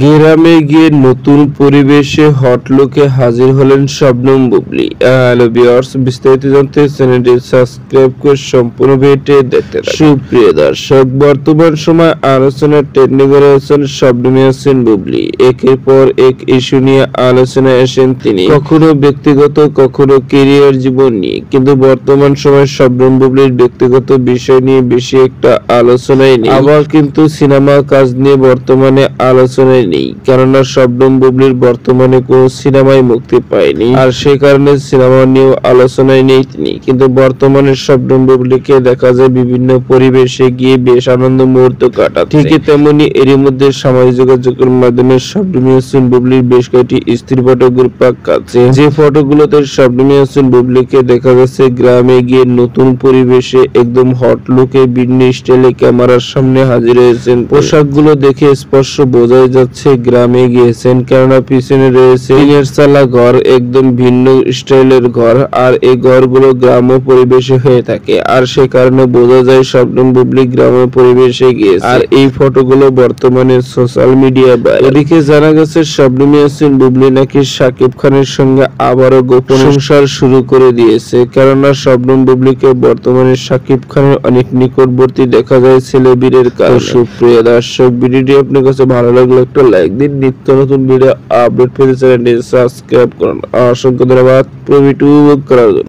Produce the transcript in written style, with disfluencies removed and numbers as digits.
গ্রামে গিয়ে নতুন পরিবেশে হট লুকে হাজির হলেন শবনম বুবলী। হ্যালো ভিউয়ার্স, বিস্তারিত জানতে চ্যানেলটি সাবস্ক্রাইব করে সম্পূর্ণ ভিডিওটি দেখতে থাকুন। সুপ্রিয় দর্শক, বর্তমান সময় আলোচনার ট্রেন্ডিং এ রয়েছেন শবনম ইয়াসমিন বুবলী। একের পর এক ইস্যু নিয়ে আলোচনায় আসেন তিনি, কখনো ব্যক্তিগত কখনো ক্যারিয়ার জীবন নিয়ে। কিন্তু বর্তমান সময় শবনম বুবলীর ব্যক্তিগত বিষয় নিয়ে বেশি একটা আলোচনায় নেই, আবার কিন্তু সিনেমা কাজ নিয়ে বর্তমানে আলোচনায় নেই, কেননা শবনম বুবলীর বর্তমানে কোনো সিনেমাই মুক্তি পায়নি, আর সেই কারণে সিনেমা নিয়েও আলোচনায় নেই তিনি। কিন্তু বর্তমানে শবনম বুবলীকে দেখা যায় বিভিন্ন পরিবেশে গিয়ে বেশ আনন্দ মুহূর্ত কাটাচ্ছে। ঠিক তেমনি এরই মধ্যে সামাজিক যোগাযোগের মাধ্যমে শবনম ইয়াসমিন বুবলীর বেশ কয়েকটি স্থির ফটো ঘুরপাক খাচ্ছে। যে ফটোগুলোতে শবনম ইয়াসমিন বুবলীকে দেখা যাচ্ছে গ্রামে গিয়ে নতুন পরিবেশে একদম হট লুকে ভিন্ন স্টাইলে ক্যামেরার সামনে হাজির হয়েছেন। পোশাকগুলো দেখে স্পষ্ট বোঝাই যাচ্ছে গ্রামে গিয়েছেন, কেননা পিছনে রয়েছে টিনের চালা ঘর, একদম ভিন্ন স্টাইলের ঘর, আর এই ঘরগুলো গ্রাম্য পরিবেশে হয়ে থাকে, আর সে কারণে বোঝা যায় শবনম বুবলী গ্রাম্য পরিবেশে গিয়েছে। আর এই ফটোগুলো বর্তমানে সোশ্যাল মিডিয়ায় ভাইরাল। এদিকে জানা গেছে শবনম ইয়াসমিন বুবলী নাকি শাকিব খানের সঙ্গে আবারও গোপন সংসার শুরু করে দিয়েছে, কেননা শবনম বুবলীকে বর্তমানে শাকিব খানের অনেক নিকটবর্তী দেখা যায় ছেলেবীরের কারণে। সুপ্রিয় দর্শক, ভিডিওটি আপনার কাছে ভালো লাগলে একটা লাইক দিন। নিত্য নতুন ভিডিও আপডেট পেতে চ্যানেলটি সাবস্ক্রাইব করুন। অসংখ্য ধন্যবাদ ভিডিওটি উপভোগ করার জন্য।